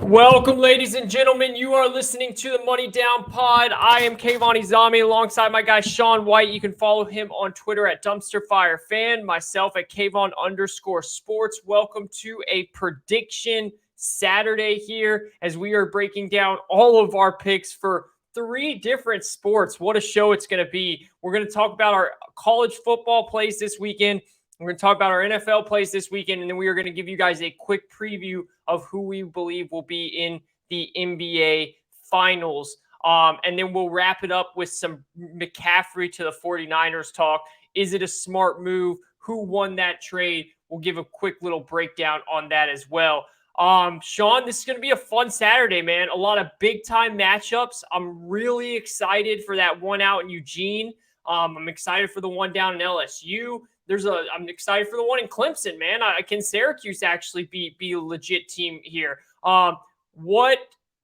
Welcome, ladies and gentlemen. You are listening to the Money Down Pod. I am Kayvon Izami alongside my guy Sean White. You can follow him on Twitter at DumpsterFireFan, myself at Kayvon_sports. Welcome to a prediction Saturday here as we are breaking down all of our picks for three different sports. What a show it's going to be. We're going to talk about our college football plays this weekend. We're going to talk about our NFL plays this weekend, and then we are going to give you guys a quick preview of who we believe will be in the NBA Finals. And then we'll wrap it up with some McCaffrey to the 49ers talk. Is it a smart move? Who won that trade? We'll give a quick little breakdown on that as well. Sean, this is going to be a fun Saturday, man. A lot of big-time matchups. I'm really excited for that one out in Eugene. I'm excited for the one down in LSU. I'm excited for the one in Clemson, man. Can Syracuse actually be a legit team here? What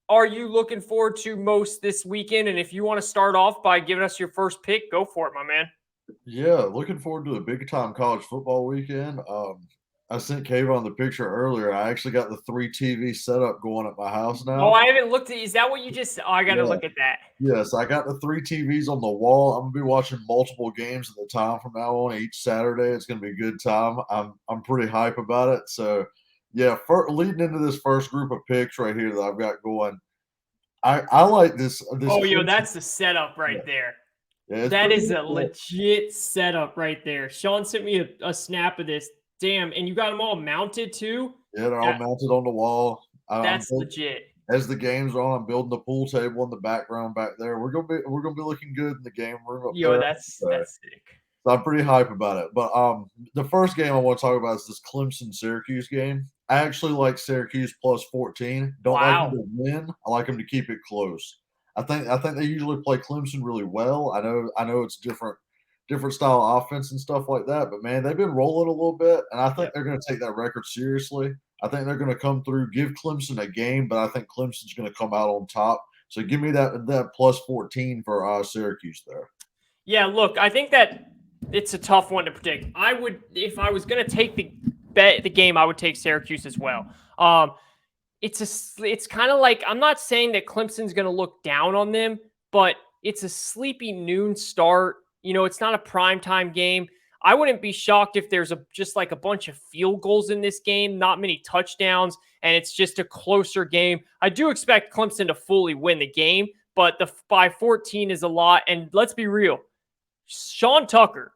are you looking forward to most this weekend? And if you want to start off by giving us your first pick, go for it, my man. Yeah, looking forward to a big time college football weekend. I sent Kayvon the picture earlier. I actually got the 3 TV setup going at my house Oh, now. I haven't looked at. Is that what you just? Oh, I got to Yeah, look at that. yes, I got the 3 TVs on the wall. I'm gonna be watching multiple games at the time from now on each Saturday. It's gonna be a good time. I'm pretty hype about it. So, yeah, leading into this first group of picks right here that I've got going, I like this. Oh, yo, Clemson. that's the setup right there. Yeah, it's That pretty is a cool. legit setup right there. Sean sent me a snap of this. Damn, and you got them all mounted too. Yeah, they're all That mounted on the wall. I'm that's legit. as the game's on, I'm building the pool table in the background back there. We're gonna be looking good in the game room up Yo, there. that's So, that's sick. so I'm pretty hype about it. But the first game I want to talk about is this Clemson Syracuse game. I actually like Syracuse plus 14. Don't like them Wow. to win. I like them to keep it close. I think they usually play Clemson really well. I know it's different style offense and stuff like that. But man, they've been rolling a little bit, and I think Yep. they're going to take that record seriously. I think they're going to come through, give Clemson a game, but I think Clemson's going to come out on top. So give me that plus 14 for Syracuse there. Yeah, look, I think that it's a tough one to predict. I would, if I was going to take the game, I would take Syracuse as well. It's kind of like, I'm not saying that Clemson's going to look down on them, but it's a sleepy noon start. You know, it's not a primetime game. I wouldn't be shocked if there's just like a bunch of field goals in this game, not many touchdowns, and it's just a closer game. I do expect Clemson to fully win the game, but the by 14 is a lot. And let's be real, Sean Tucker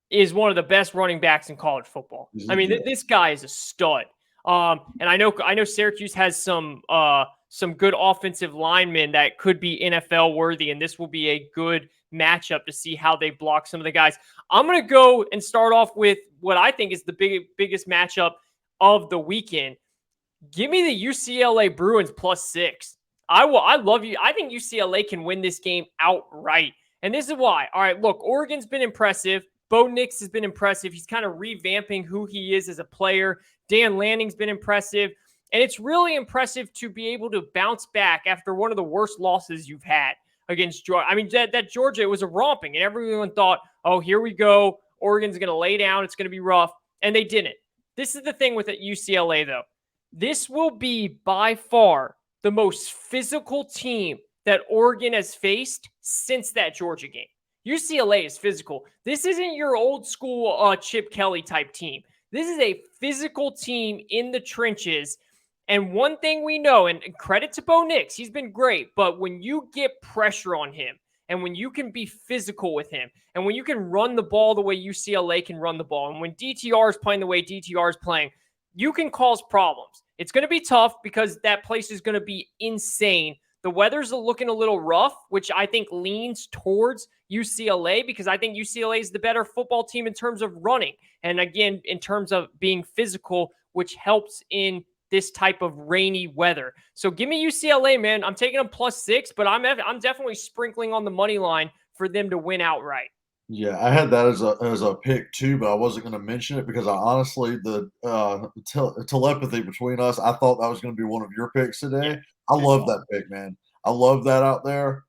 is one of the best running backs in college football. He's I mean, legit. this guy is a stud. And I know Syracuse has some good offensive linemen that could be NFL worthy, and this will be a good matchup to see how they block some of the guys. I'm going to go and start off with what I think is the biggest matchup of the weekend. Give me the UCLA Bruins +6. I love you. I think UCLA can win this game outright. And this is why. All right, look, Oregon's been impressive. Bo Nix has been impressive. He's kind of revamping who he is as a player. Dan Lanning's been impressive. And it's really impressive to be able to bounce back after one of the worst losses you've had against Georgia. I mean, that Georgia, it was a romping, and everyone thought, oh, here we go. Oregon's going to lay down. It's going to be rough. And they didn't. This is the thing with UCLA, though. This will be by far the most physical team that Oregon has faced since that Georgia game. UCLA is physical. This isn't your old school Chip Kelly type team. This is a physical team in the trenches. And one thing we know, and credit to Bo Nix, he's been great, but when you get pressure on him, and when you can be physical with him, and when you can run the ball the way UCLA can run the ball, and when DTR is playing the way DTR is playing, you can cause problems. It's going to be tough because that place is going to be insane. The weather's looking a little rough, which I think leans towards UCLA because I think UCLA is the better football team in terms of running. And again, in terms of being physical, which helps in this type of rainy weather. So give me UCLA, man. I'm taking them +6, but I'm definitely sprinkling on the money line for them to win outright. Yeah, I had that as a pick too, but I wasn't going to mention it because I honestly the telepathy between us, I thought that was going to be one of your picks Yeah, today. I good love call. that pick, man. I love that out there.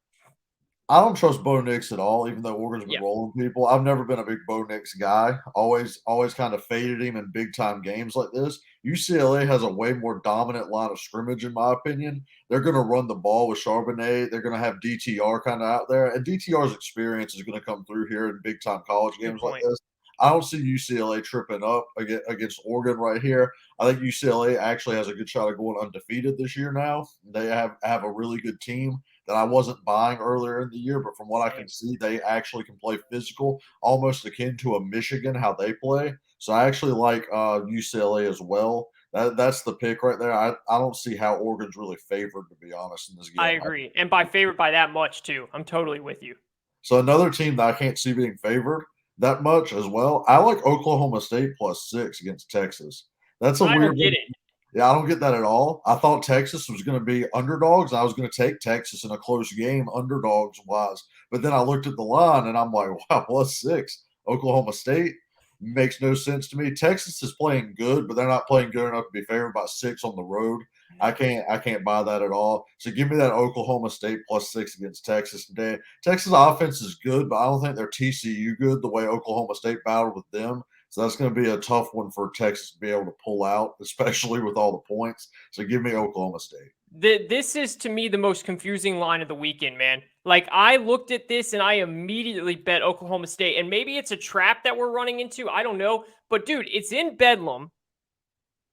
I don't trust Bo Nix at all, even though Oregon's been Yeah, rolling people. I've never been a big Bo Nix guy. Always kind of faded him in big time games like this. UCLA has a way more dominant line of scrimmage, in my opinion. They're going to run the ball with Charbonnet. They're going to have DTR kind of out there, and DTR's experience is going to come through here in big time college good games like point. this. I don't see UCLA tripping up against Oregon right here. I think UCLA actually has a good shot of going undefeated this year now. They have a really good team that I wasn't buying earlier in the year, but from what I Same. can see, they actually can play physical, almost akin to a Michigan, how they play. So I actually like UCLA as well. That's the pick right there. I don't see how Oregon's really favored, to be honest, in this I game. agree, and by favorite by that much too. I'm totally with you. So another team that I can't see being favored that much as well. I like Oklahoma State +6 against Texas. That's a I don't weird get one. it. Yeah, I don't get that at all. I thought Texas was going to be underdogs. I was going to take Texas in a close game, underdogs wise. But then I looked at the line and I'm like, wow, +6. Oklahoma State makes no sense to me. Texas is playing good, but they're not playing good enough to be favored by 6 on the road. I can't buy that at all. So give me that Oklahoma State +6 against Texas today. Texas offense is good, but I don't think they're TCU good the way Oklahoma State battled with them. So that's going to be a tough one for Texas to be able to pull out, especially with all the points. So give me Oklahoma State. This is to me the most confusing line of the weekend, man. Like I looked at this and I immediately bet Oklahoma State, and maybe it's a trap that we're running into. I don't know, but dude, it's in Bedlam.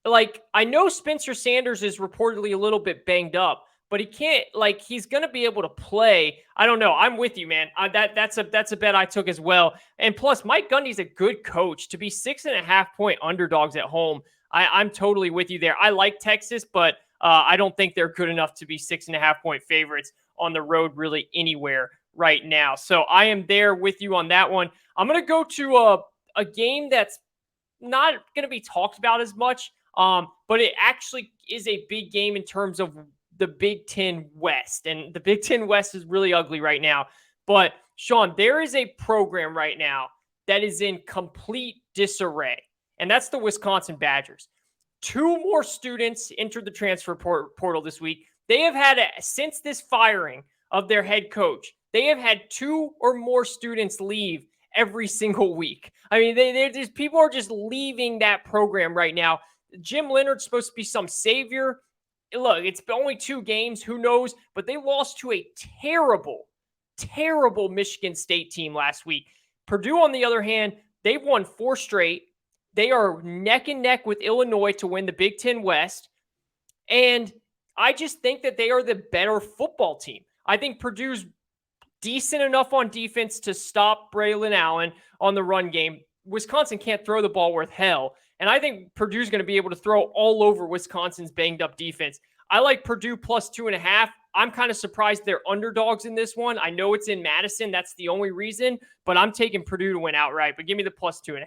Like I know Spencer Sanders is reportedly a little bit banged up, but he can't. Like he's gonna be able to play. I don't know. I'm with you, man. That's a bet I took as well. And plus, Mike Gundy's a good coach. To be 6.5 point underdogs at home, I'm totally with you there. I like Texas, but I don't think they're good enough to be 6.5 point favorites on the road really anywhere right now. So I am there with you on that one. I'm gonna go to a game that's not going to be talked about as much, but it actually is a big game in terms of the Big Ten West. And the Big Ten West is really ugly right now. But Sean, there is a program right now that is in complete disarray, and that's the Wisconsin Badgers. Two more students entered the transfer portal this week. They have had, since this firing of their head coach, they have had two or more students leave every single week. I mean, they're just people are just leaving that program right now. Jim Leonard's supposed to be some savior. Look, it's only 2 games. Who knows? But they lost to a terrible, terrible Michigan State team last week. Purdue, on the other hand, they've won 4 straight. They are neck and neck with Illinois to win the Big Ten West. And I just think that they are the better football team. I think Purdue's decent enough on defense to stop Braylon Allen on the run game. Wisconsin can't throw the ball worth hell. And I think Purdue's going to be able to throw all over Wisconsin's banged up defense. I like Purdue +2.5. I'm kind of surprised they're underdogs in this one. I know it's in Madison. That's the only reason, but I'm taking Purdue to win outright. But give me the +2.5.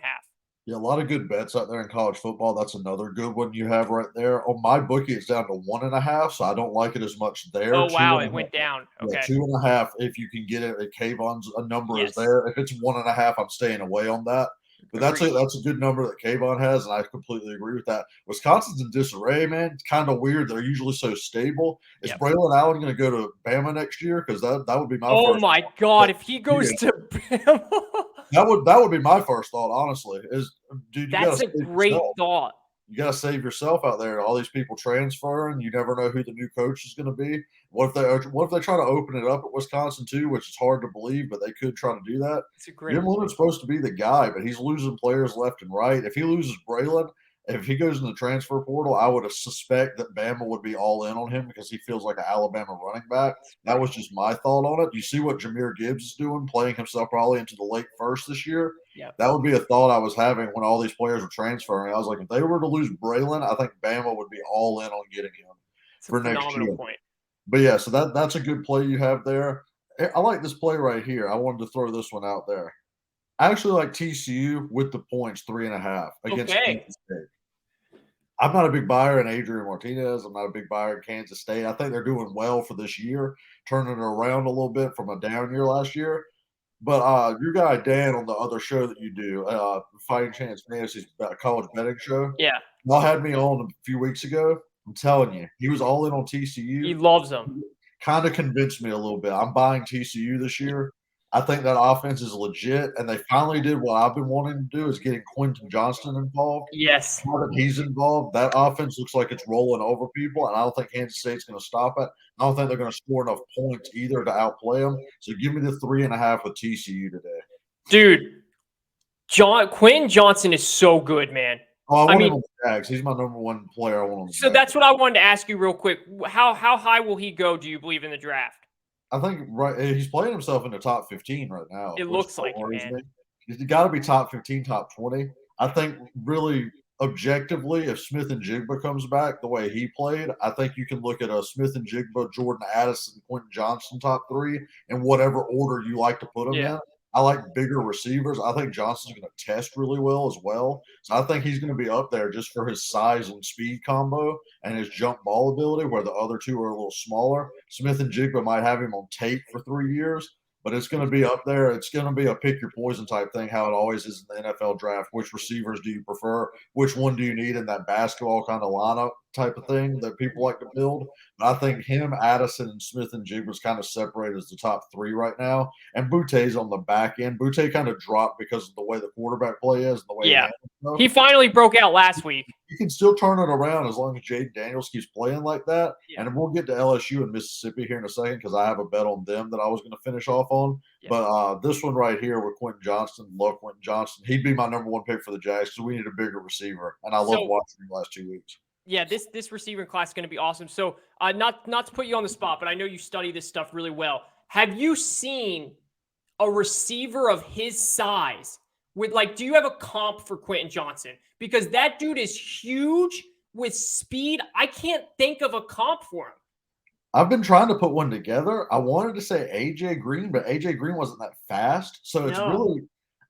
Yeah, a lot of good bets out there in college football. That's another good one you have right there. On my bookie, it's down to 1.5, so I don't like it as much there. Oh, Two wow. and It a half. went down. Yeah, Okay. 2.5 if you can get it. Kayvon's a number is Yes. there. If it's 1.5, I'm staying away on that. But Agreed. that's a good number that Kayvon has, and I completely agree with that. Wisconsin's in disarray, man. It's kind of weird. They're usually so stable. Is Yep. Braylon Allen going to go to Bama next year? Because that would be my Oh, first. my God. But, If he yeah, goes to Bama, that would be my first thought. Honestly, is dude, you got to that's a save great yourself. thought. You got to save yourself out there. All these people transferring, you never know who the new coach is going to be. What if they try to open it up at Wisconsin too, which is hard to believe, but they could try to do that. It's a great Jim point. Leonard's supposed to be the guy, but he's losing players left and right. If he loses Braylon, if he goes in the transfer portal, I would suspect that Bama would be all in on him because he feels like an Alabama running back. It's a That great was point. just my thought on it. You see what Jameer Gibbs is doing, playing himself probably into the late first this year. Yep. That would be a thought I was having when all these players were transferring. I was like, if they were to lose Braylon, I think Bama would be all in on getting him It's a for next phenomenal year. point. But yeah, so that's a good play you have there. I like this play right here. I wanted to throw this one out there. I actually like TCU with the points 3.5 against Okay. Kansas State. I'm not a big buyer in Adrian Martinez. I'm not a big buyer in Kansas State. I think they're doing well for this year, turning it around a little bit from a down year last year. But your guy Dan on the other show that you do, Fighting Chance Fantasy's college betting show, Yeah. y'all had me on a few weeks ago. I'm telling you, he was all in on He TCU. loves them. kind of convinced me a little bit. I'm buying TCU this year. I think that offense is legit, and they finally did what I've been wanting to do is getting Quentin Johnston involved. Yes. Now that he's involved, that offense looks like it's rolling over people, and I don't think Kansas State's going to stop it. I don't think they're going to score enough points either to outplay them. So give me the 3.5 with TCU today. Dude, Quentin Johnson is so good, man. Oh, I want him on the Jags. He's my number one player. I want on the So Jags. that's what I wanted to ask you real quick. How high will he go, do you believe, in the draft? I think he's playing himself in the top 15 right now. It looks like it, man. He's got to be top 15, top 20. I think really objectively, if Smith and Jigba comes back the way he played, I think you can look at a Smith and Jigba, Jordan Addison, Quentin Johnson top 3 in whatever order you like to put them in. I like bigger receivers. I think Johnson's going to test really well as well. So I think he's going to be up there just for his size and speed combo and his jump ball ability, where the other two are a little smaller. Smith and Jigba might have him on tape for 3 years, but it's going to be up there. It's going to be a pick your poison type thing, how it always is in the NFL draft. Which receivers do you prefer? Which one do you need in that basketball kind of lineup type of thing that people like to build? But I think him, Addison, and Smith and Jigba's kind of separated as the top 3 right now. And Boute's on the back end. Boute kind of dropped because of the way the quarterback play is and the way he finally broke out last week. You can still turn it around as long as Jaden Daniels keeps playing like that. And we'll get to LSU and Mississippi here in a second because I have a bet on them that I was going to finish off on. But this one right here with Quentin Johnston, love Quentin Johnston. He'd be my number one pick for the Jags because we need a bigger receiver. And I love watching him the last 2 weeks. Yeah, this receiving class is going to be awesome. So not to put you on the spot, but I know you study this stuff really well. Have you seen a receiver of his size with, like, do you have a comp for Quentin Johnson? Because that dude is huge with speed. I can't think of a comp for him. I've been trying to put one together. I wanted to say AJ Green, but AJ Green wasn't that fast. So it's really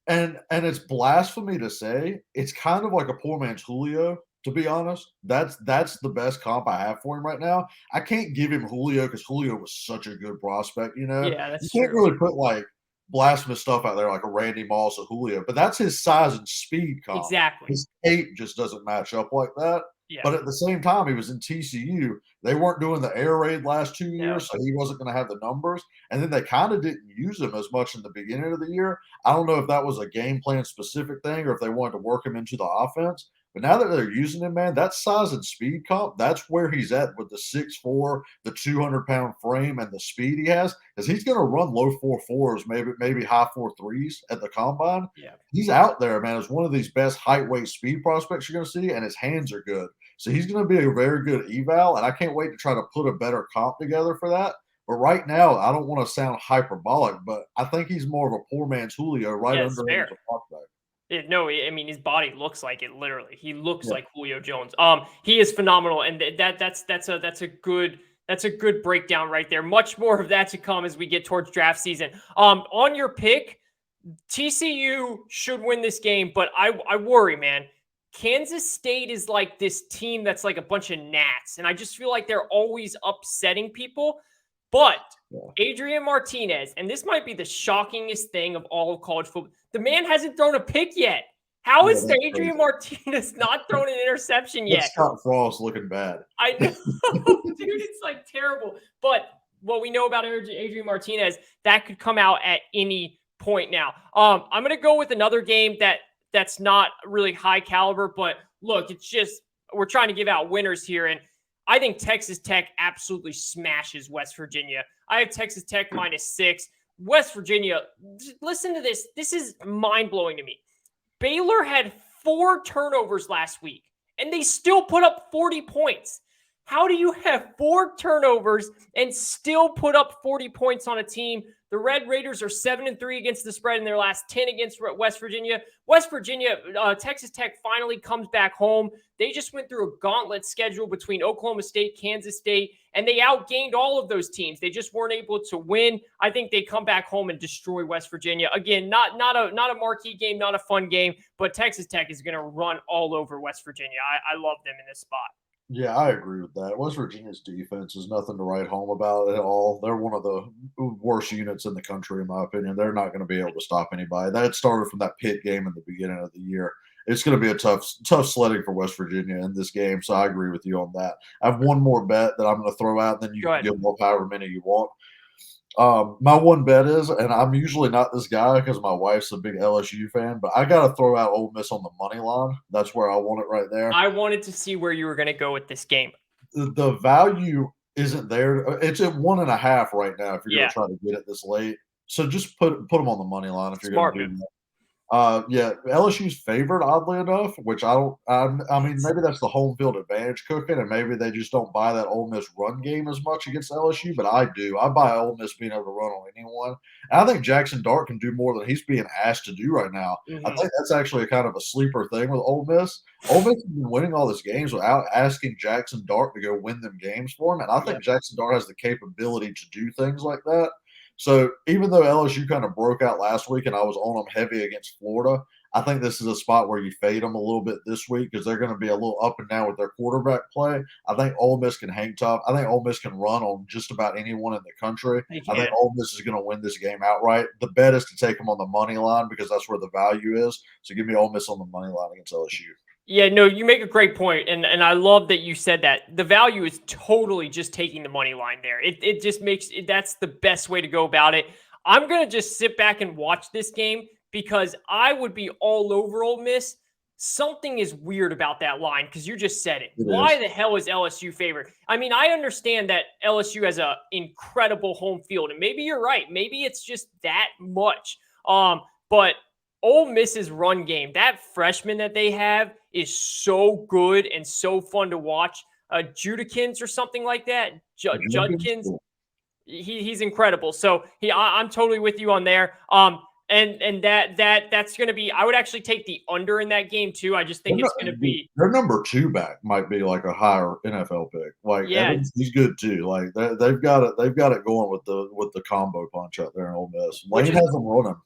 and it's blasphemy to say. It's kind of like a poor man's Julio, to be honest. That's the best comp I have for him right now. I can't give him Julio because Julio was such a good prospect, you know? Yeah, that's true. You can't really put like blasphemous stuff out there like a Randy Moss or Julio, but that's his size and speed comp. Exactly. His tape just doesn't match up like that. Yeah. But at the same time, he was in TCU. They weren't doing the air raid last 2 years, so he wasn't going to have the numbers. And then they kind of didn't use him as much in the beginning of the year. I don't know if that was a game plan specific thing or if they wanted to work him into the offense. But now that they're using him, man, that size and speed comp, that's where he's at with the 6'4", the 200-pound frame, and the speed he has. Because he's going to run low 4.4s, maybe high 4.3s at the combine. Yeah. He's out there, man, as one of these best height, weight, speed prospects you're going to see, and his hands are good. So he's going to be a very good eval, and I can't wait to try to put a better comp together for that. But right now, I don't want to sound hyperbolic, but I think he's more of a poor man's Julio right under him as a prospect. No, I mean, his body looks like it. Literally, he looks like Julio Jones. He is phenomenal, and that's a good breakdown right there. Much more of that to come as we get towards draft season. On your pick, TCU should win this game, but I worry, man. Kansas State is like this team that's like a bunch of gnats, and I just feel like they're always upsetting people. But Adrian Martinez, and this might be the shockingest thing of all of college football, the man hasn't thrown a pick yet. How is Adrian Martinez not thrown an interception yet? Scott Frost looking bad. I know, dude, it's like terrible. But what we know about Adrian Martinez, that could come out at any point now. I'm going to go with another game that's not really high caliber, but look, it's just we're trying to give out winners here, and I think Texas Tech absolutely smashes West Virginia. I have Texas Tech -6. West Virginia, listen to this. This is mind-blowing to me. Baylor had 4 turnovers last week, and they still put up 40 points. How do you have 4 turnovers and still put up 40 points on a team? The Red Raiders are 7-3 against the spread in their last 10 against West Virginia. Texas Tech finally comes back home. They just went through a gauntlet schedule between Oklahoma State, Kansas State, and they outgained all of those teams. They just weren't able to win. I think they come back home and destroy West Virginia. Again, not a marquee game, not a fun game, but Texas Tech is going to run all over West Virginia. I love them in this spot. Yeah, I agree with that. West Virginia's defense is nothing to write home about at all. They're one of the worst units in the country, in my opinion. They're not going to be able to stop anybody. That started from that Pitt game in the beginning of the year. it's going to be a tough sledding for West Virginia in this game. So I agree with you on that. I have one more bet that I'm going to throw out, and then you Go can ahead. give up however many you want. My one bet is, and I'm usually not this guy because my wife's a big LSU fan, but I got to throw out Ole Miss on the money line. That's where I want it right there. I wanted to see where you were going to go with this game. The value isn't there. It's at 1.5 right now if you're going Yeah. to try to get it this late. So just put them on the money line if you're going Smart to do move. that. Yeah, LSU's favored, oddly enough, which I mean, maybe that's the home field advantage cooking, and maybe they just don't buy that Ole Miss run game as much against LSU, but I do. I buy Ole Miss being able to run on anyone. And I think Jackson Dart can do more than he's being asked to do right now. I think that's actually a kind of a sleeper thing with Ole Miss. Ole Miss has been winning all these games without asking Jackson Dart to go win them games for him, and I think Jackson Dart has the capability to do things like that. So even though LSU kind of broke out last week and I was on them heavy against Florida, I think this is a spot where you fade them a little bit this week because they're going to be a little up and down with their quarterback play. I think Ole Miss can hang tough. I think Ole Miss can run on just about anyone in the country. I think Ole Miss is going to win this game outright. The bet is to take them on the money line because that's where the value is. So give me Ole Miss on the money line against LSU. Yeah, no, you make a great point, and I love that you said that. The value is totally just taking the money line there. It just makes that's the best way to go about it. I'm gonna just sit back and watch this game because I would be all over Ole Miss. Something is weird about that line because you just said it. Why the hell is LSU favored? I mean, I understand that LSU has a incredible home field, and maybe you're right. Maybe it's just that much. But Ole Miss's run game, that freshman that they have is so good and so fun to watch. Judikins or something like that. Judkins. He's incredible. So I'm totally with you on there. And that's going to be. I would actually take the under in that game too. I just think it's going to be their number 2 back might be like a higher NFL pick. Like Evans, he's good too. Like they've got it going with the combo punch out there in Ole Miss. Lane has them running.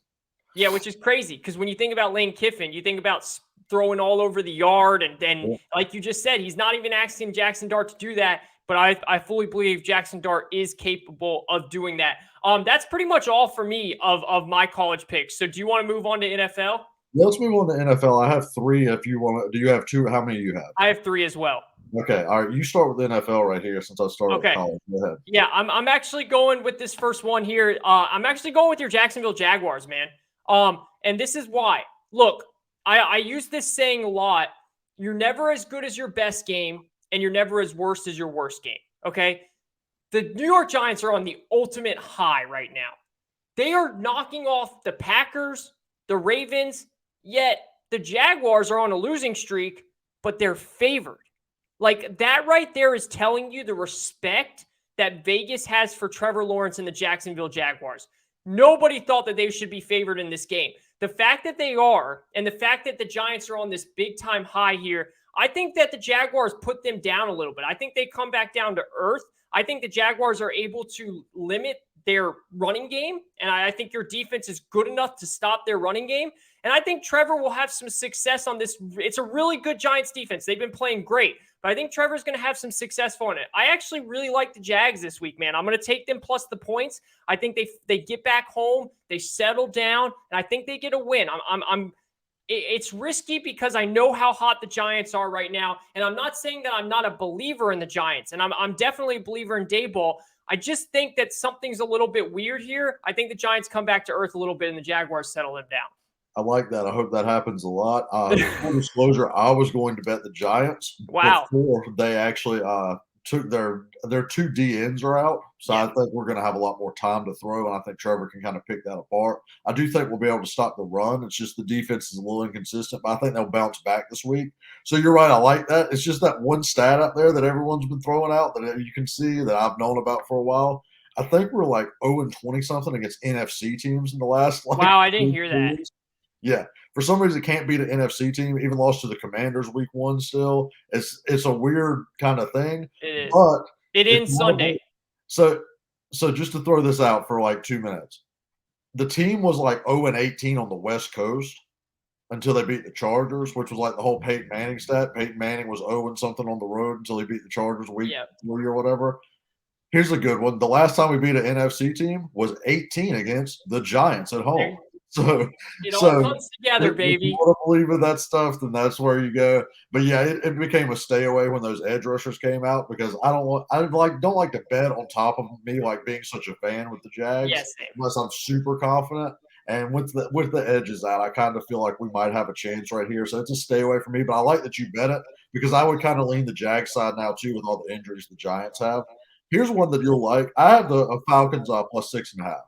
Yeah, which is crazy because when you think about Lane Kiffin, you think about throwing all over the yard, and then like you just said, he's not even asking Jackson Dart to do that. But I fully believe Jackson Dart is capable of doing that. That's pretty much all for me of my college picks. So do you want to move on to NFL? Yeah, let's move on to NFL. I have 3 if you want to. Do you have 2? How many do you have? I have 3 as well. Okay. All right. You start with the NFL right here since I started with college. Go ahead. Yeah, I'm actually going with this first one here. I'm actually going with your Jacksonville Jaguars, man. And this is why. Look, I use this saying a lot. You're never as good as your best game, and you're never as worst as your worst game. Okay? The New York Giants are on the ultimate high right now. They are knocking off the Packers, the Ravens, yet the Jaguars are on a losing streak, but they're favored. Like that right there is telling you the respect that Vegas has for Trevor Lawrence and the Jacksonville Jaguars. Nobody thought that they should be favored in this game. The fact that they are, and the fact that the Giants are on this big-time high here, I think that the Jaguars put them down a little bit. I think they come back down to earth. I think the Jaguars are able to limit their running game, and I think your defense is good enough to stop their running game. And I think Trevor will have some success on this. It's a really good Giants defense. They've been playing great. But I think Trevor's going to have some success on it. I actually really like the Jags this week, man. I'm going to take them plus the points. I think they get back home, they settle down, and I think they get a win. It's risky because I know how hot the Giants are right now, and I'm not saying that I'm not a believer in the Giants, and I'm definitely a believer in Daboll. I just think that something's a little bit weird here. I think the Giants come back to earth a little bit, and the Jaguars settle them down. I like that. I hope that happens a lot. Full disclosure, I was going to bet the Giants before they actually took their 2 DNs are out. So I think we're going to have a lot more time to throw, and I think Trevor can kind of pick that apart. I do think we'll be able to stop the run. It's just the defense is a little inconsistent, but I think they'll bounce back this week. So you're right. I like that. It's just that one stat out there that everyone's been throwing out that you can see that I've known about for a while. I think we're like 0-20 something against NFC teams in the last. Wow, I didn't hear that. Yeah, for some reason, can't beat an NFC team. Even lost to the Commanders week 1. Still, it's a weird kind of thing. It is. But it ends Sunday. So just to throw this out for like 2 minutes, the team was like 0-18 on the West Coast until they beat the Chargers, which was like the whole Peyton Manning stat. Peyton Manning was 0 something on the road until he beat the Chargers week 3 or whatever. Here's a good one. The last time we beat an NFC team was 18 against the Giants at home. So, It all so comes together, if you baby. want to believe in that stuff, then that's where you go. But yeah, it became a stay away when those edge rushers came out because don't like to bet on top of me like being such a fan with the Jags Yes, same. unless I'm super confident. And with the edges out, I kind of feel like we might have a chance right here. So it's a stay away for me. But I like that you bet it because I would kind of lean the Jags side now too with all the injuries the Giants have. Here's one that you'll like. I have the Falcons plus 6.5.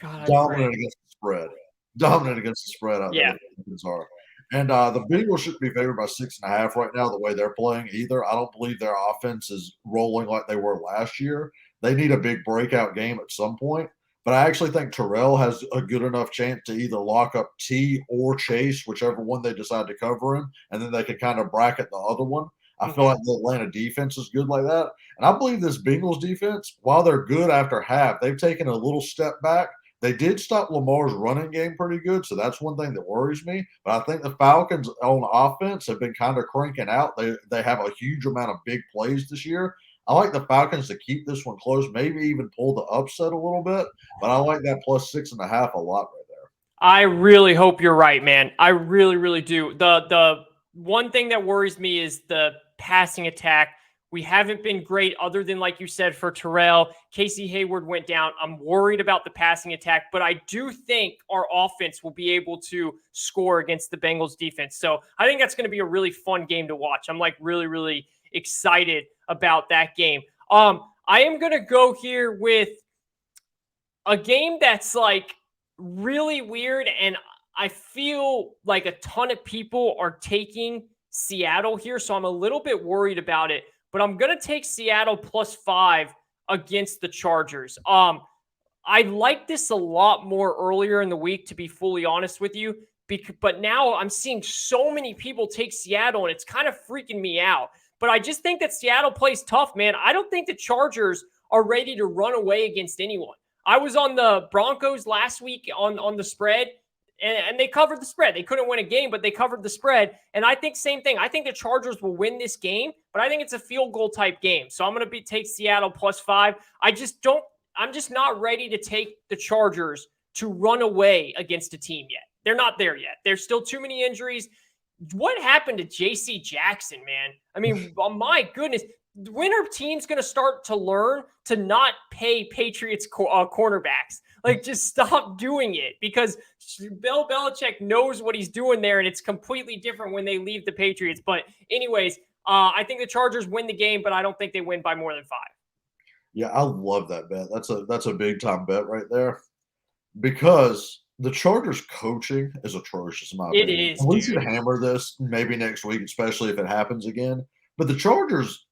God, I pray. Dominant against the spread. Dominant against the spread out there. Yeah. The Falcons are. And the Bengals shouldn't be favored by 6.5 right now, the way they're playing either. I don't believe their offense is rolling like they were last year. They need a big breakout game at some point. But I actually think Terrell has a good enough chance to either lock up T or Chase, whichever one they decide to cover him, and then they can kind of bracket the other one. I feel like the Atlanta defense is good like that. And I believe this Bengals defense, while they're good after half, they've taken a little step back. They did stop Lamar's running game pretty good, so that's one thing that worries me. But I think the Falcons on offense have been kind of cranking out. They have a huge amount of big plays this year. I like the Falcons to keep this one close, maybe even pull the upset a little bit. But I like that plus 6.5 a lot right there. I really hope you're right, man. I really, really do. The one thing that worries me is the passing attack. We haven't been great other than, like you said, for Terrell. Casey Hayward went down. I'm worried about the passing attack, but I do think our offense will be able to score against the Bengals defense. So I think that's going to be a really fun game to watch. I'm like really, really excited about that game. I am going to go here with a game that's like really weird, and I feel like a ton of people are taking Seattle here, so I'm a little bit worried about it. But I'm going to take Seattle +5 against the Chargers. I liked this a lot more earlier in the week, to be fully honest with you. But now I'm seeing so many people take Seattle, and it's kind of freaking me out. But I just think that Seattle plays tough, man. I don't think the Chargers are ready to run away against anyone. I was on the Broncos last week on the spread, and they covered the spread. They couldn't win a game, but they covered the spread. And I think same thing. I think the Chargers will win this game, but I think it's a field goal type game. So I'm going to take Seattle +5. I'm just not ready to take the Chargers to run away against a team yet. They're not there yet. There's still too many injuries. What happened to J.C. Jackson, man? I mean, oh my goodness. When are teams going to start to learn to not pay Patriots cornerbacks? Like, just stop doing it, because Bill Belichick knows what he's doing there, and it's completely different when they leave the Patriots. But anyways, I think the Chargers win the game, but I don't think they win by more than 5. Yeah, I love that bet. That's a big time bet right there because the Chargers coaching is atrocious in my It opinion. is, And we dude. should hammer this maybe next week, especially if it happens again. But the Chargers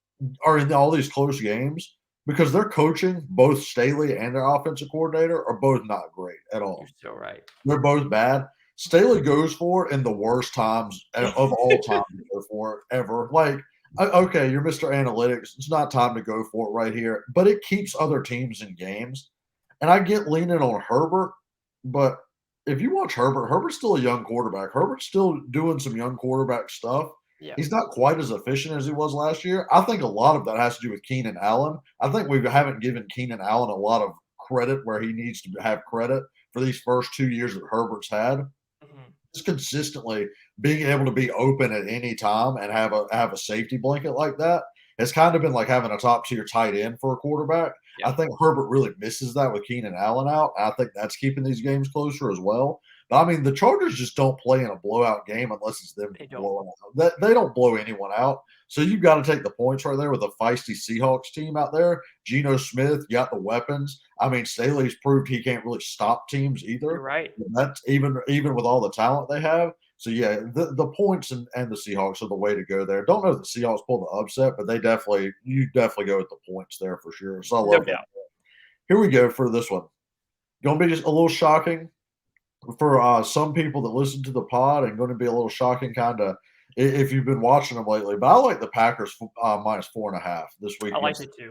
are in all these close games because their coaching, both Staley and their offensive coordinator, are both not great at all. You're so right. They're both bad. Staley goes for it in the worst times of all time to go for it ever. Like, okay, you're Mr. Analytics. It's not time to go for it right here, but it keeps other teams in games. And I get leaning on Herbert, but if you watch Herbert, Herbert's still a young quarterback. Herbert's still doing some young quarterback stuff. Yeah. He's not quite as efficient as he was last year. I think a lot of that has to do with Keenan Allen. I think we haven't given Keenan Allen a lot of credit where he needs to have credit for these first 2 years that Herbert's had. Just consistently being able to be open at any time and have a safety blanket like that has kind of been like having a top tier tight end for a quarterback. Yeah. I think Herbert really misses that with Keenan Allen out. I think that's keeping these games closer as well. But I mean, the Chargers just don't play in a blowout game unless it's them blowing out. They don't blow anyone out. So you've got to take the points right there with a feisty Seahawks team out there. Geno Smith, you got the weapons. I mean, Staley's proved he can't really stop teams either. You're right. And that's even with all the talent they have. So yeah, the points and the Seahawks are the way to go there. Don't know if the Seahawks pull the upset, but you definitely go with the points there for sure. So I love that. Here we go for this one. Going to be just a little shocking for some people that listen to the pod, and going to be a little shocking kind of if you've been watching them lately. But I like the Packers -4.5 this week. I like it too.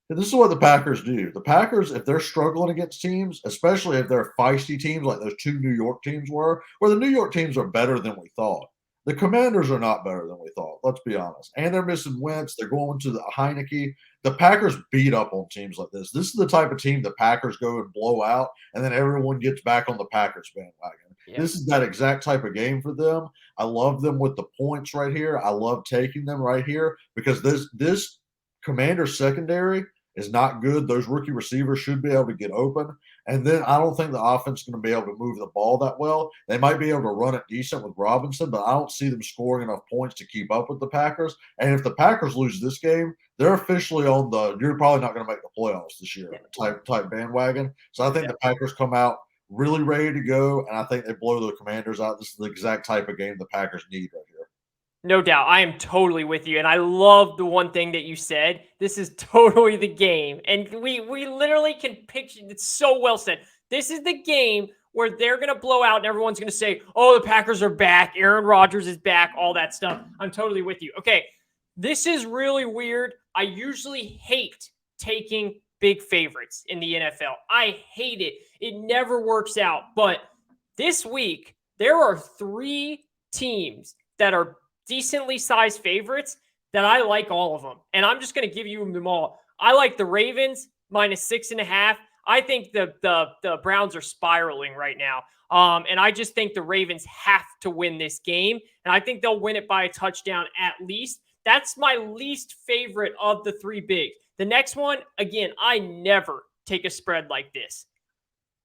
And this is what the Packers do. The Packers, if they're struggling against teams, especially if they're feisty teams like those two New York teams were, where the New York teams are better than we thought. The Commanders are not better than we thought. Let's be honest. And they're missing Wentz. They're going to the Heineke. The Packers beat up on teams like this. This is the type of team the Packers go and blow out, and then everyone gets back on the Packers bandwagon. Yeah. This is that exact type of game for them. I love them with the points right here. I love taking them right here because this Commander secondary is not good. Those rookie receivers should be able to get open. And then I don't think the offense is going to be able to move the ball that well. They might be able to run it decent with Robinson, but I don't see them scoring enough points to keep up with the Packers. And if the Packers lose this game, they're officially on the you're probably not going to make the playoffs this year type bandwagon. So I think the Packers come out really ready to go, and I think they blow the Commanders out. This is the exact type of game the Packers need right here. No doubt. I am totally with you. And I love the one thing that you said. This is totally the game. And we literally can picture it's so well said. This is the game where they're going to blow out and everyone's going to say, oh, the Packers are back. Aaron Rodgers is back, all that stuff. I'm totally with you. Okay. This is really weird. I usually hate taking big favorites in the NFL. I hate it. It never works out. But this week, there are 3 teams that are decently sized favorites that I like all of them. And I'm just going to give you them all. I like the Ravens -6.5. I think the Browns are spiraling right now. And I just think the Ravens have to win this game. And I think they'll win it by a touchdown at least. That's my least favorite of the 3 bigs. The next one, again, I never take a spread like this.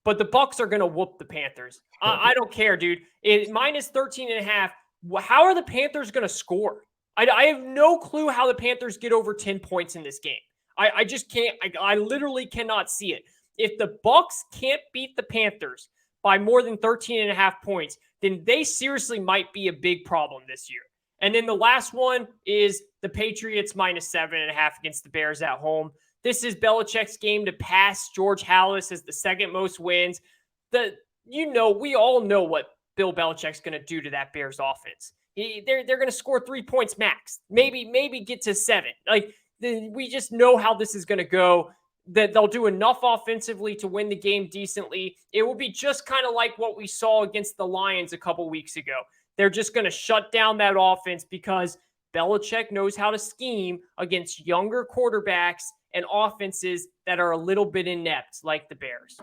But the Bucs are going to whoop the Panthers. I don't care, dude. -13.5. How are the Panthers going to score? I have no clue how the Panthers get over 10 points in this game. I just can't. I literally cannot see it. If the Bucs can't beat the Panthers by more than 13.5 points, then they seriously might be a big problem this year. And then the last one is the Patriots -7.5 against the Bears at home. This is Belichick's game to pass George Halas as the second most wins. We all know what Bill Belichick's going to do to that Bears offense. They're going to score 3 points max, maybe get to 7. We just know how this is going to go. That they'll do enough offensively to win the game decently. It will be just kind of like what we saw against the Lions a couple weeks ago. They're just going to shut down that offense because Belichick knows how to scheme against younger quarterbacks and offenses that are a little bit inept, like the Bears.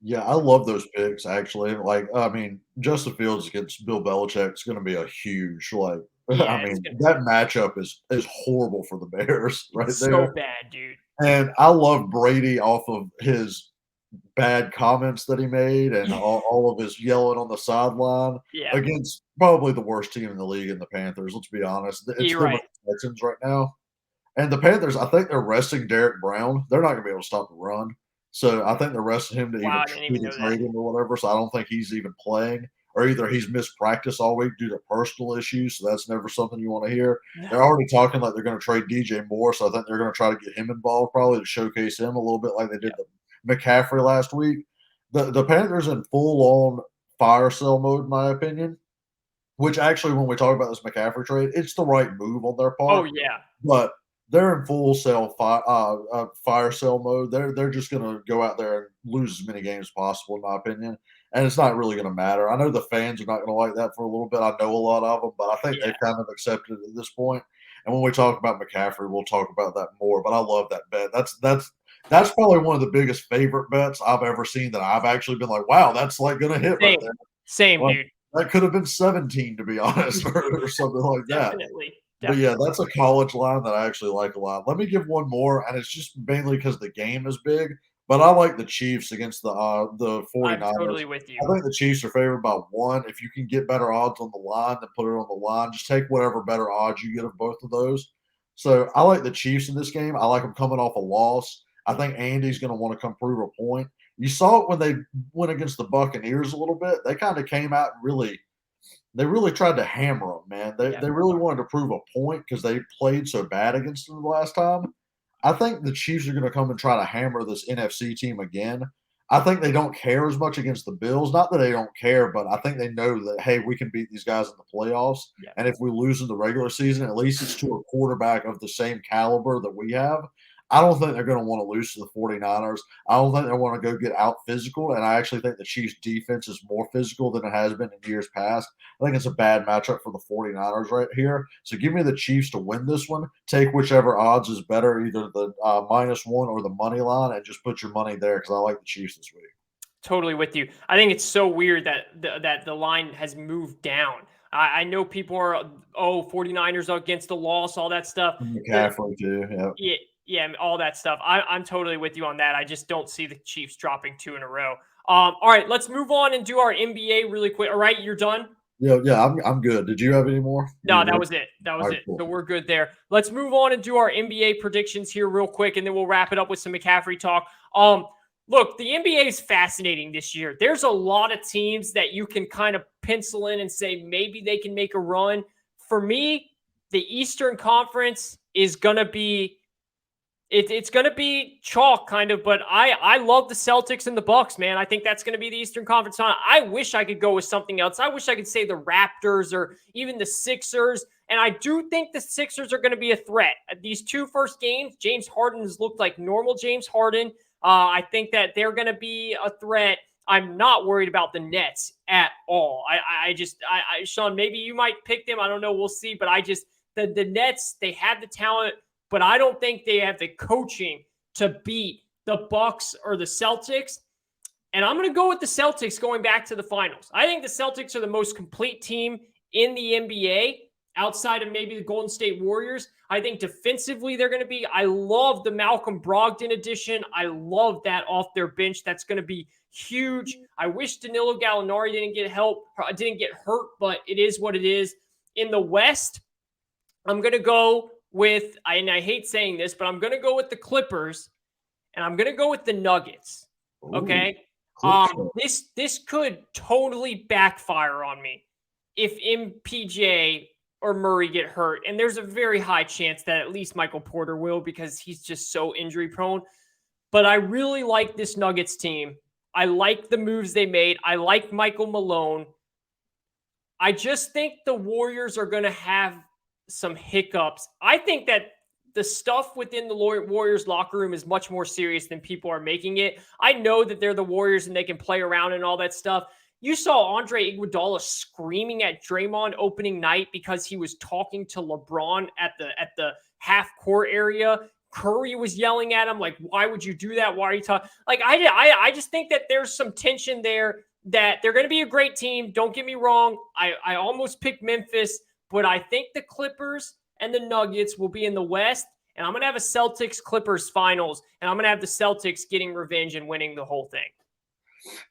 Yeah, I love those picks, actually. Justin Fields against Bill Belichick is going to be a huge, that matchup is horrible for the Bears right there. So bad, dude. And I love Brady off of his bad comments that he made and all of his yelling on the sideline against probably the worst team in the league in the Panthers. Let's be honest. It's the Texans right now. And the Panthers, I think they're resting Derek Brown. They're not going to be able to stop the run. So I think they're resting him to either trade him or whatever. So I don't think he's even playing. Or either he's missed practice all week due to personal issues. So that's never something you want to hear. No. They're already talking like they're going to trade DJ Moore. So I think they're going to try to get him involved probably to showcase him a little bit like they did to McCaffrey last week. The Panthers in full-on fire sale mode, in my opinion, which actually when we talk about this McCaffrey trade, it's the right move on their part. Oh, yeah. But they're in full sale fire sale mode. They're just going to go out there and lose as many games as possible, in my opinion. And it's not really going to matter. I know the fans are not going to like that for a little bit. I know a lot of them, but I think they've kind of accepted it at this point. And when we talk about McCaffrey, we'll talk about that more. But I love that bet. That's probably one of the biggest favorite bets I've ever seen that I've actually been like, wow, that's like going to hit right there. Same, dude. That could have been 17, to be honest, or something like that. Definitely. But yeah, that's a college line that I actually like a lot. Let me give one more, and it's just mainly because the game is big. But I like the Chiefs against the 49ers. I'm totally with you. I think the Chiefs are favored by 1. If you can get better odds on the line, then put it on the line. Just take whatever better odds you get of both of those. So I like the Chiefs in this game. I like them coming off a loss. I think Andy's going to want to come prove a point. You saw it when they went against the Buccaneers a little bit. They kind of came out and they really tried to hammer them, man. They really wanted to prove a point because they played so bad against them the last time. I think the Chiefs are going to come and try to hammer this NFC team again. I think they don't care as much against the Bills. Not that they don't care, but I think they know that, hey, we can beat these guys in the playoffs. Yeah. And if we lose in the regular season, at least it's to a quarterback of the same caliber that we have. I don't think they're going to want to lose to the 49ers. I don't think they want to go get out physical, and I actually think the Chiefs' defense is more physical than it has been in years past. I think it's a bad matchup for the 49ers right here. So give me the Chiefs to win this one. Take whichever odds is better, either the -1 or the money line, and just put your money there because I like the Chiefs this week. Totally with you. I think it's so weird that the line has moved down. I know people are, 49ers against the loss, all that stuff. McCaffrey too. Yeah. Yeah, all that stuff. I'm totally with you on that. I just don't see the Chiefs dropping 2 in a row. All right, let's move on and do our NBA really quick. All right, you're done? Yeah. I'm good. Did you have any more? No, that was it. That was All right, it. cool. So we're good there. Let's move on and do our NBA predictions here real quick, and then we'll wrap it up with some McCaffrey talk. Look, the NBA is fascinating this year. There's a lot of teams that you can kind of pencil in and say maybe they can make a run. For me, the Eastern Conference is going to be it's going to be chalk kind of, but I love the Celtics and the Bucks, man. I think that's going to be the Eastern Conference. I wish I could go with something else. I wish I could say the Raptors or even the Sixers. And I do think the Sixers are going to be a threat. These 2 first games, James Harden has looked like normal James Harden. I think that they're going to be a threat. I'm not worried about the Nets at all. Sean, maybe you might pick them. I don't know. We'll see. But the Nets, they have the talent, but I don't think they have the coaching to beat the Bucks or the Celtics. And I'm going to go with the Celtics going back to the finals. I think the Celtics are the most complete team in the NBA outside of maybe the Golden State Warriors. I think defensively they're going to be. I love the Malcolm Brogdon addition. I love that off their bench. That's going to be huge. I wish Danilo Gallinari didn't get hurt, but it is what it is. In the West, I'm going to go with, and I hate saying this, but I'm going to go with the Clippers, and I'm going to go with the Nuggets. Okay? This could totally backfire on me if MPJ or Murray get hurt. And there's a very high chance that at least Michael Porter will because he's just so injury prone. But I really like this Nuggets team. I like the moves they made. I like Michael Malone. I just think the Warriors are going to have some hiccups. I think that the stuff within the Warriors locker room is much more serious than people are making it. I know that they're the Warriors and they can play around and all that stuff. You saw Andre Iguodala screaming at Draymond opening night because he was talking to LeBron at the half court area. Curry was yelling at him like, "Why would you do that? Why are you talking?" Like I just think that there's some tension there. That they're going to be a great team. Don't get me wrong. I almost picked Memphis, but I think the Clippers and the Nuggets will be in the West, and I'm going to have a Celtics-Clippers finals, and I'm going to have the Celtics getting revenge and winning the whole thing.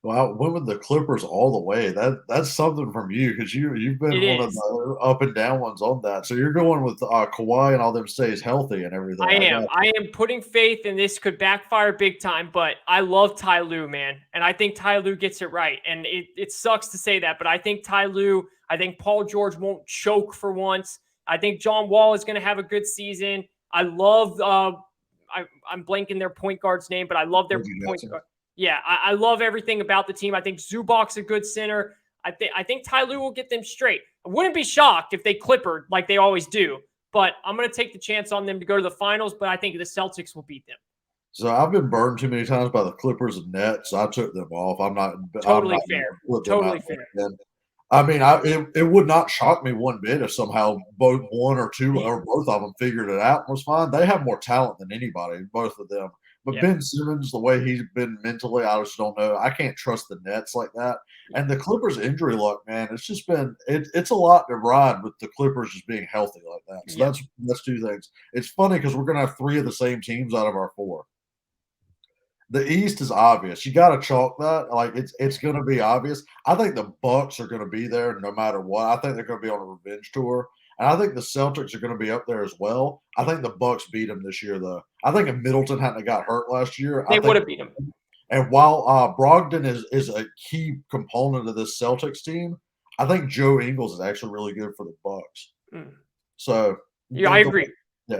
Well, I went with the Clippers all the way. That's something from you because you've been one of the up and down ones on that. So you're going with Kawhi and all them stays healthy and everything. I am putting faith, and this could backfire big time. But I love Ty Lue, man, and I think Ty Lue gets it right. And it sucks to say that, but I think Ty Lue. I think Paul George won't choke for once. I think John Wall is going to have a good season. I love. I'm blanking their point guard's name, but I love their point guard. Yeah, I love everything about the team. I think Zubac's a good center. I think Ty Lue will get them straight. I wouldn't be shocked if they clippered like they always do, but I'm going to take the chance on them to go to the finals, but I think the Celtics will beat them. So I've been burned too many times by the Clippers and Nets. I took them off. Totally fair. Totally fair. I mean, it would not shock me one bit if somehow both one or two or both of them figured it out and was fine. They have more talent than anybody, both of them. But Ben Simmons, the way he's been mentally, I just don't know. I can't trust the Nets like that. And the Clippers' injury luck, man, it's just been it's a lot to ride with the Clippers just being healthy like that. So that's two things. It's funny because we're going to have 3 of the same teams out of our 4. The East is obvious. You got to chalk that. Like it's going to be obvious. I think the Bucks are going to be there no matter what. I think they're going to be on a revenge tour. And I think the Celtics are going to be up there as well. I think the Bucks beat them this year, though. I think if Middleton hadn't got hurt last year, they would have beat him. And while Brogdon is a key component of this Celtics team, I think Joe Ingles is actually really good for the Bucks. So yeah, I agree.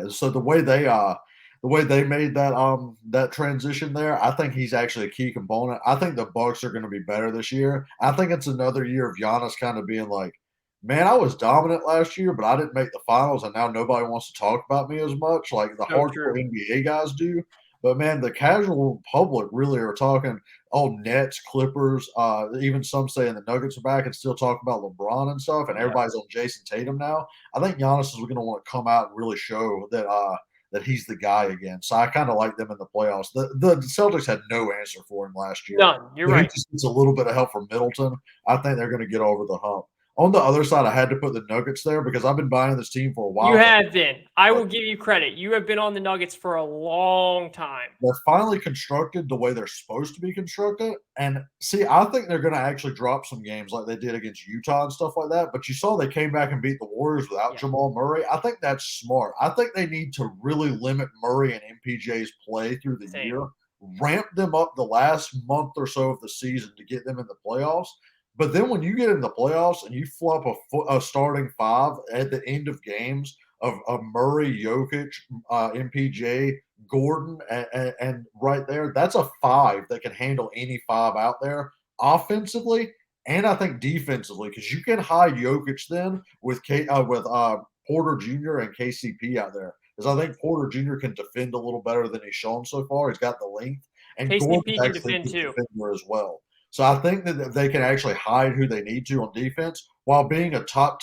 So the way they made that transition there, I think he's actually a key component. I think the Bucks are going to be better this year. I think it's another year of Giannis kind of being like man, I was dominant last year, but I didn't make the finals, and now nobody wants to talk about me as much like the So hardcore true. NBA guys do. But man, the casual public really are talking, oh, Nets, Clippers, even some saying the Nuggets are back and still talk about LeBron and stuff, and Yeah. everybody's on Jason Tatum now. I think Giannis is going to want to come out and really show that he's the guy again. So I kind of like them in the playoffs. The Celtics had no answer for him last year. None. You're So he right. just gets a little bit of help from Middleton. I think they're going to get over the hump. On the other side, I had to put the Nuggets there because I've been buying this team for a You while. have been. I will give you credit. You have been on the Nuggets for a long time. They're finally constructed the way they're supposed to be constructed. And see, I think they're going to actually drop some games like they did against Utah and stuff like that. But you saw they came back and beat the Warriors without Jamal Murray. I think that's smart. I think they need to really limit Murray and MPJ's play through the year, ramp them up the last month or so of the season to get them in the playoffs. But then when you get in the playoffs and you flop a starting five at the end of games of Murray, Jokic, MPJ, Gordon, and right there, that's a five that can handle any five out there offensively and I think defensively because you can hide Jokic then with Porter Jr. and KCP out there because I think Porter Jr. can defend a little better than he's shown so far. He's got the length, and KCP Gordon's can actually a defend good too. defender as well. So I think that they can actually hide who they need to on defense while being a top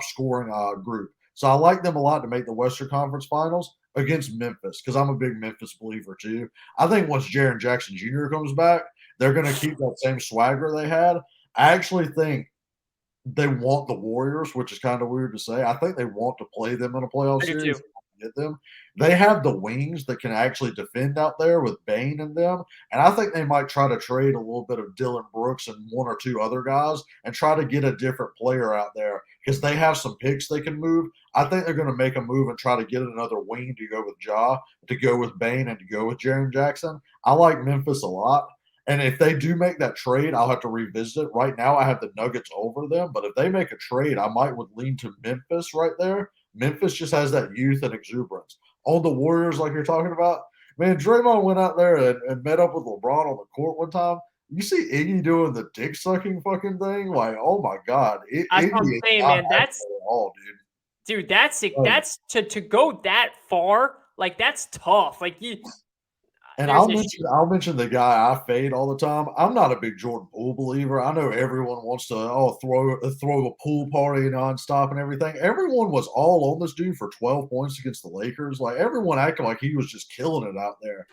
scoring group. So I like them a lot to make the Western Conference Finals against Memphis because I'm a big Memphis believer too. I think once Jaren Jackson Jr. comes back, they're going to keep that same swagger they had. I actually think they want the Warriors, which is kind of weird to say. I think they want to play them in a playoff series. Get them. They have the wings that can actually defend out there with Bane and them. And I think they might try to trade a little bit of Dylan Brooks and one or two other guys and try to get a different player out there because they have some picks they can move. I think they're going to make a move and try to get another wing to go with Ja, to go with Bane, and to go with Jaren Jackson. I like Memphis a lot. And if they do make that trade, I'll have to revisit it. Right now, I have the Nuggets over them. But if they make a trade, I might would lean to Memphis right there. Memphis just has that youth and exuberance. On the Warriors, like you're talking about, man, Draymond went out there and met up with LeBron on the court one time. You see Iggy doing the dick sucking fucking thing? Like, oh my God. That's Iggy what I'm is saying, not man. That's at all, dude, that's to go that far, like that's tough. Like and I'll mention the guy I fade all the time. I'm not a big Jordan Poole believer. I know everyone wants to throw a pool party nonstop and everything. Everyone was all on this dude for 12 points against the Lakers. Like everyone acted like he was just killing it out there.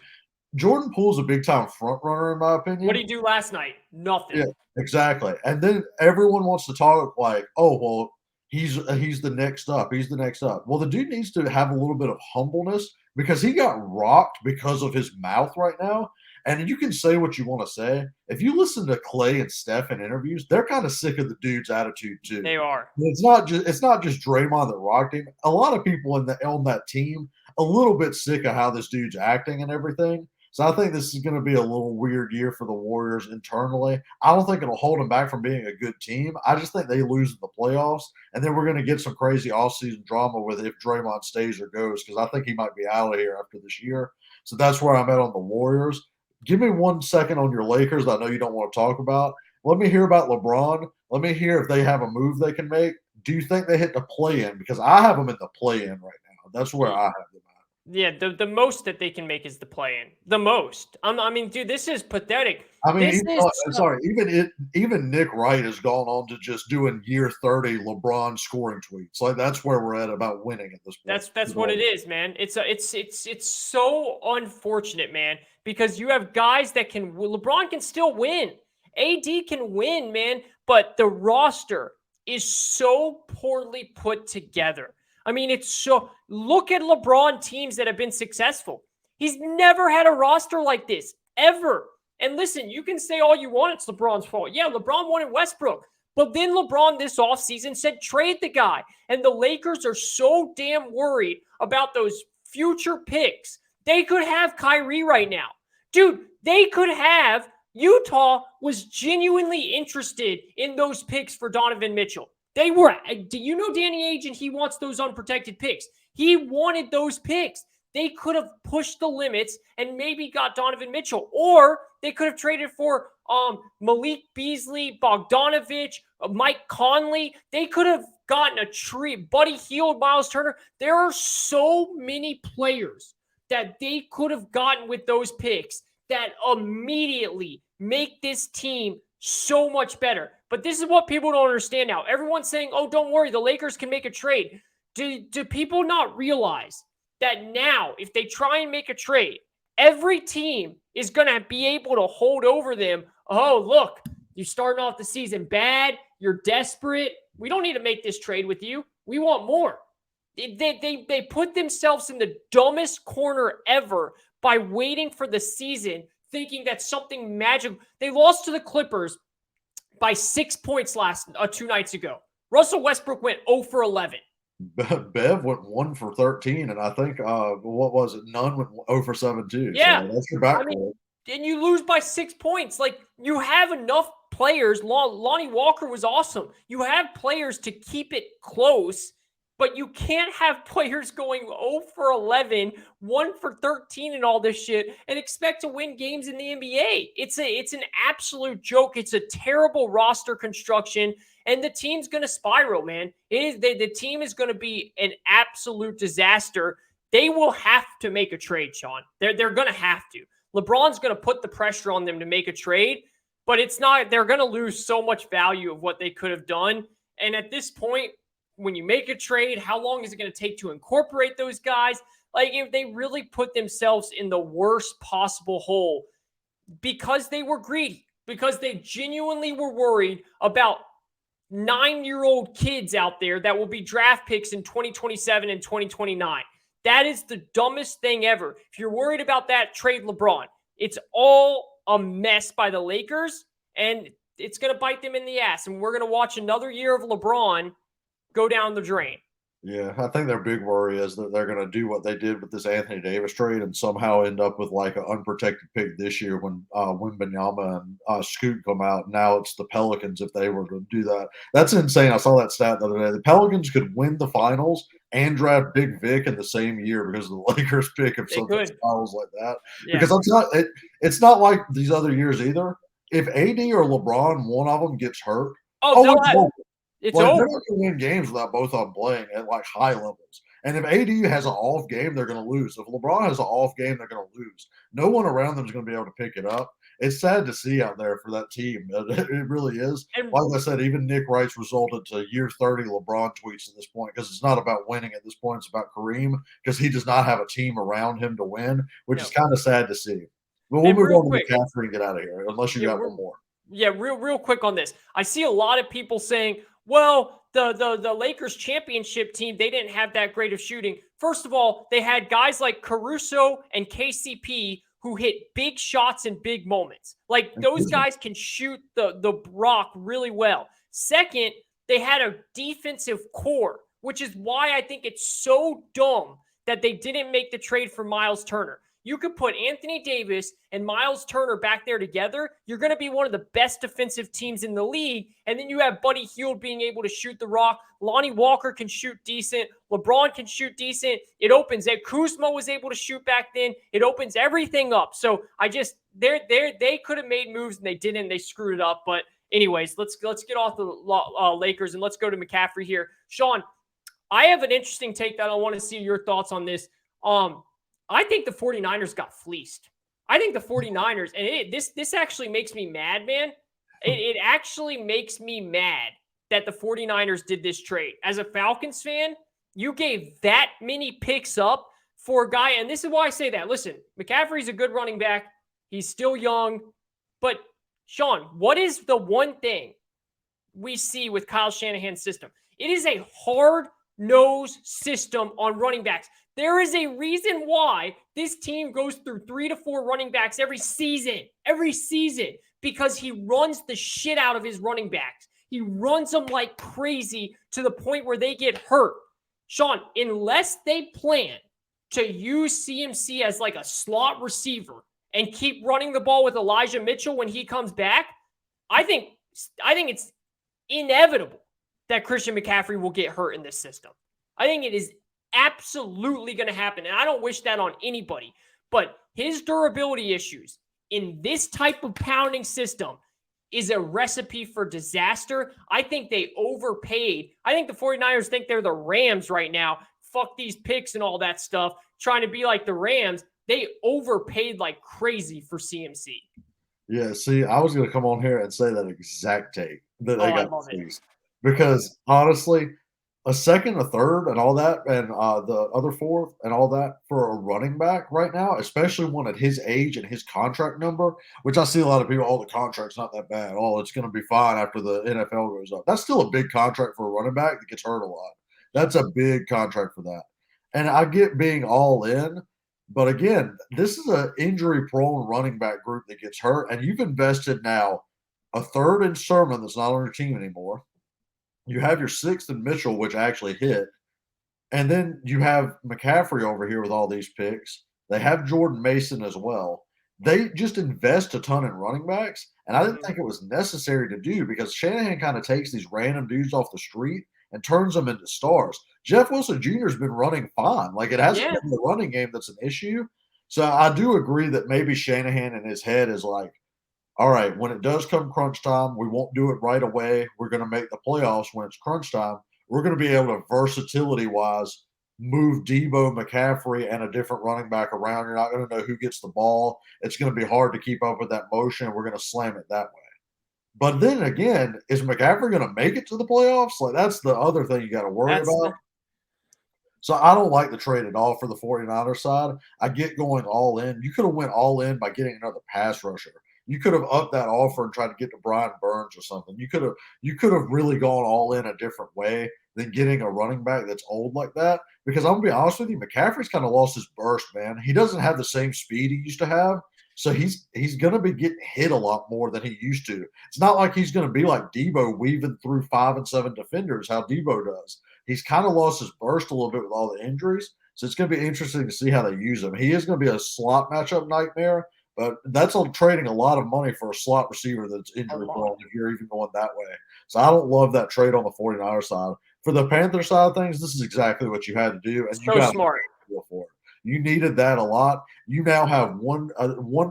Jordan Poole's a big time front runner in my opinion. What did he do last night? Nothing. Yeah, exactly. And then everyone wants to talk like, oh well, he's the next up. He's the next up. Well, the dude needs to have a little bit of humbleness because he got rocked because of his mouth right now. And you can say what you want to say. If you listen to Clay and Steph in interviews, they're kind of sick of the dude's attitude too. They are. It's not just Draymond that rocked him. A lot of people on that team a little bit sick of how this dude's acting and everything. So I think this is going to be a little weird year for the Warriors internally. I don't think it'll hold them back from being a good team. I just think they lose in the playoffs, and then we're going to get some crazy offseason drama with if Draymond stays or goes because I think he might be out of here after this year. So that's where I'm at on the Warriors. Give me 1 second on your Lakers. I know you don't want to talk about. Let me hear about LeBron. Let me hear if they have a move they can make. Do you think they hit the play-in? Because I have them in the play-in right now. That's where I have them at. Yeah, the most that they can make is the play-in. The most. I mean, dude, this is pathetic. I mean, even Nick Wright has gone on to just doing year 30 LeBron scoring tweets. Like that's where we're at about winning at this point. That's what it is, man. It's so unfortunate, man, because you have guys that can. LeBron can still win. AD can win, man, but the roster is so poorly put together. I mean, it's so – look at LeBron teams that have been successful. He's never had a roster like this, ever. And listen, you can say all you want, it's LeBron's fault. Yeah, LeBron wanted Westbrook. But then LeBron this offseason said trade the guy. And the Lakers are so damn worried about those future picks. They could have Kyrie right now. Dude, they could have – Utah was genuinely interested in those picks for Donovan Mitchell. They were. Do you know Danny Ainge and he wants those unprotected picks? He wanted those picks. They could have pushed the limits and maybe got Donovan Mitchell, or they could have traded for Malik Beasley, Bogdanovich, Mike Conley. They could have gotten a tree. Buddy Hield, Miles Turner. There are so many players that they could have gotten with those picks that immediately make this team so much better. But this is what people don't understand now. Everyone's saying, oh, don't worry, the Lakers can make a trade. Do people not realize that now, if they try and make a trade, every team is going to be able to hold over them? Oh, look, you're starting off the season bad. You're desperate. We don't need to make this trade with you. We want more. They put themselves in the dumbest corner ever by waiting for the season, thinking that something magical. They lost to the Clippers by 6 points 2 nights ago. Russell Westbrook went 0 for 11. Bev went 1 for 13, and I think what was it? Nunn went 0 for 7 too. Yeah, so that's your backcourt. And you lose by 6 points. Like, you have enough players. Lonnie Walker was awesome. You have players to keep it close, but you can't have players going 0 for 11, 1 for 13 and all this shit and expect to win games in the NBA. It's an absolute joke. It's a terrible roster construction, and the team's going to spiral, man. The team is going to be an absolute disaster. They will have to make a trade, Sean. They're going to have to. LeBron's going to put the pressure on them to make a trade, but it's not. They're going to lose so much value of what they could have done. And at this point, when you make a trade, how long is it going to take to incorporate those guys? Like, if they really put themselves in the worst possible hole because they were greedy, because they genuinely were worried about 9-year-old kids out there that will be draft picks in 2027 and 2029. That is the dumbest thing ever. If you're worried about that, trade LeBron. It's all a mess by the Lakers, and it's going to bite them in the ass. And we're going to watch another year of LeBron go down the drain. Yeah, I think their big worry is that they're going to do what they did with this Anthony Davis trade and somehow end up with like an unprotected pick this year when Wembanyama and Scoot come out. Now it's the Pelicans if they were to do that. That's insane. I saw that stat the other day. The Pelicans could win the finals and draft Big Vic in the same year because of the Lakers pick if something spirals like that. Yeah. Because it's not like these other years either. If AD or LeBron, one of them gets hurt, it's over. They're not going to win games without both of them playing at like high levels. And if AD has an off game, they're going to lose. If LeBron has an off game, they're going to lose. No one around them is going to be able to pick it up. It's sad to see out there for that team. It really is. And like I said, even Nick Wright's resulted to year 30 LeBron tweets at this point because it's not about winning at this point. It's about Kareem because he does not have a team around him to win, which is kind of sad to see. But we'll move on to McCaffrey and get out of here, unless you got one more. Yeah, real quick on this. I see a lot of people saying, well, the Lakers championship team, they didn't have that great of shooting. First of all, they had guys like Caruso and KCP who hit big shots in big moments. Like, those guys can shoot the rock really well. Second, they had a defensive core, which is why I think it's so dumb that they didn't make the trade for Miles Turner. You could put Anthony Davis and Miles Turner back there together. You're going to be one of the best defensive teams in the league. And then you have Buddy Hield being able to shoot the rock. Lonnie Walker can shoot decent. LeBron can shoot decent. It opens. Kuzma was able to shoot back then. It opens everything up. So they could have made moves and they didn't. They screwed it up. But anyways, let's get off the Lakers and let's go to McCaffrey here. Sean, I have an interesting take that I want to see your thoughts on this. I think the 49ers got fleeced. I think the 49ers, and this actually makes me mad, man. It actually makes me mad that the 49ers did this trade. As a Falcons fan, you gave that many picks up for a guy, and this is why I say that. Listen, McCaffrey's a good running back. He's still young. But, Sean, what is the one thing we see with Kyle Shanahan's system? It is a hard-nosed system on running backs. There is a reason why this team goes through 3 to 4 running backs every season, because he runs the shit out of his running backs. He runs them like crazy to the point where they get hurt. Sean, unless they plan to use CMC as like a slot receiver and keep running the ball with Elijah Mitchell when he comes back, I think it's inevitable that Christian McCaffrey will get hurt in this system. I think it is absolutely going to happen. And I don't wish that on anybody, but his durability issues in this type of pounding system is a recipe for disaster. I think they overpaid. I think the 49ers think they're the Rams right now. Fuck these picks and all that stuff, trying to be like the Rams. They overpaid like crazy for CMC. Yeah, see, I was going to come on here and say that exact take that they I got love it. fleeced because honestly, a second, a third, and all that, and the other fourth, and all that for a running back right now, especially one at his age and his contract number, which I see a lot of people, oh, the contract's not that bad. Oh, it's going to be fine after the NFL goes up. That's still a big contract for a running back that gets hurt a lot. That's a big contract for that. And I get being all in, but again, this is an injury-prone running back group that gets hurt, and you've invested now a third in Sermon that's not on your team anymore. You have your sixth in Mitchell, which actually hit. And then you have McCaffrey over here with all these picks. They have Jordan Mason as well. They just invest a ton in running backs. And I didn't think it was necessary to do because Shanahan kind of takes these random dudes off the street and turns them into stars. Jeff Wilson Jr. has been running fine. Like it hasn't been the running game that's an issue. So I do agree that maybe Shanahan in his head is like, all right, when it does come crunch time, we won't do it right away. We're going to make the playoffs when it's crunch time. We're going to be able to, versatility-wise, move Debo, McCaffrey, and a different running back around. You're not going to know who gets the ball. It's going to be hard to keep up with that motion, and we're going to slam it that way. But then again, is McCaffrey going to make it to the playoffs? Like that's the other thing you got to worry about. So I don't like the trade at all for the 49ers side. I get going all in. You could have went all in by getting another pass rusher. You could have upped that offer and tried to get to Brian Burns or something. You could have really gone all in a different way than getting a running back that's old like that. Because I'm gonna be honest with you, McCaffrey's kind of lost his burst, man. He doesn't have the same speed he used to have. So he's gonna be getting hit a lot more than he used to. It's not like he's gonna be like Debo weaving through 5 and 7 defenders, how Debo does. He's kind of lost his burst a little bit with all the injuries. So it's gonna be interesting to see how they use him. He is gonna be a slot matchup nightmare. But that's on trading a lot of money for a slot receiver that's injury prone if you're even going that way. So I don't love that trade on the 49ers side. For the Panthers side of things, this is exactly what you had to do. And you got smart. to go for it. You needed that a lot. You now have one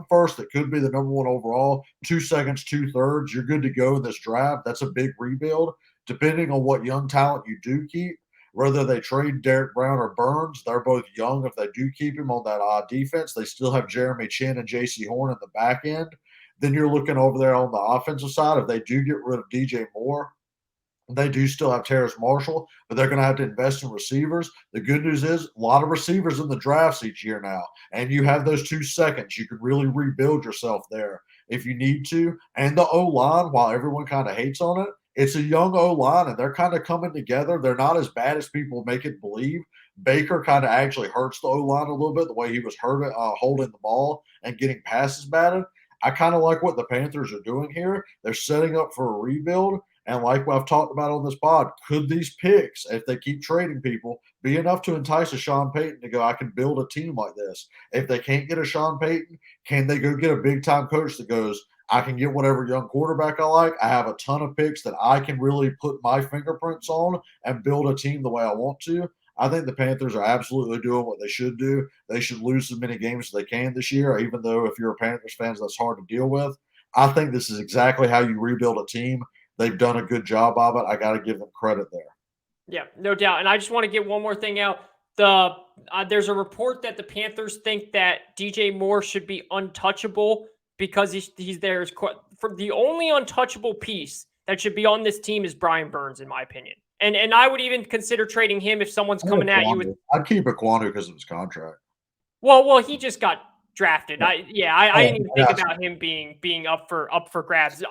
first that could be the number one overall, 2 seconds, 2/3. You're good to go in this draft. That's a big rebuild. Depending on what young talent you do keep, whether they trade Derek Brown or Burns, they're both young. If they do keep him on that defense, they still have Jeremy Chin and J.C. Horn in the back end. Then you're looking over there on the offensive side. If they do get rid of DJ Moore, they do still have Terrace Marshall, but they're going to have to invest in receivers. The good news is a lot of receivers in the drafts each year now, and you have those 2 seconds. You can really rebuild yourself there if you need to. And the O-line, while everyone kind of hates on it, it's a young O-line, and they're kind of coming together. They're not as bad as people make it believe. Baker kind of actually hurts the O-line a little bit, the way he was hurt holding the ball and getting passes batted. I kind of like what the Panthers are doing here. They're setting up for a rebuild. And like I've talked about on this pod, could these picks, if they keep trading people, be enough to entice a Sean Payton to go, I can build a team like this? If they can't get a Sean Payton, can they go get a big-time coach that goes, I can get whatever young quarterback I like. I have a ton of picks that I can really put my fingerprints on and build a team the way I want to. I think the Panthers are absolutely doing what they should do. They should lose as many games as they can this year, even though if you're a Panthers fan, that's hard to deal with. I think this is exactly how you rebuild a team. They've done a good job of it. I got to give them credit there. Yeah, no doubt. And I just want to get one more thing out. There's a report that the Panthers think that DJ Moore should be untouchable because he's there. For the only untouchable piece that should be on this team is Brian Burns, in my opinion. And I would even consider trading him if someone's coming at you with. I'd keep Ekwonu because of his contract. Well, he just got drafted. I didn't even think about him being up for grabs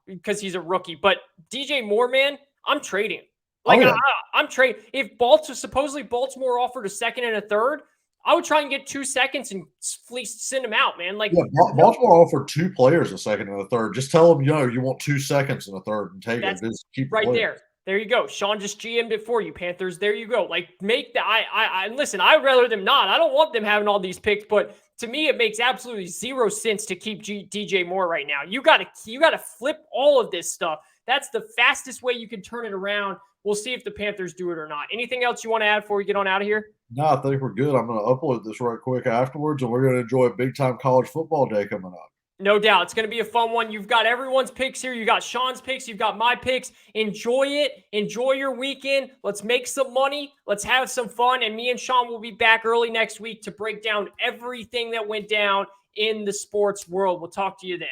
because he's a rookie. But DJ Moore, man, I'm trading. I'm trading. If supposedly Baltimore offered a second and a third, I would try and get 2 seconds and send him out, man. Baltimore offered 2 players a second and a third. Just tell them, you want 2 seconds and a third and take it. Just keep right there. There you go. Sean just GM'd it for you, Panthers. There you go. Make that. Listen, I'd rather them not. I don't want them having all these picks, but to me, it makes absolutely zero sense to keep DJ Moore right now. You got to flip all of this stuff. That's the fastest way you can turn it around. We'll see if the Panthers do it or not. Anything else you want to add before we get on out of here? No, I think we're good. I'm going to upload this right quick afterwards, and we're going to enjoy a big-time college football day coming up. No doubt. It's going to be a fun one. You've got everyone's picks here. You got Sean's picks. You've got my picks. Enjoy it. Enjoy your weekend. Let's make some money. Let's have some fun. And me and Sean will be back early next week to break down everything that went down in the sports world. We'll talk to you then.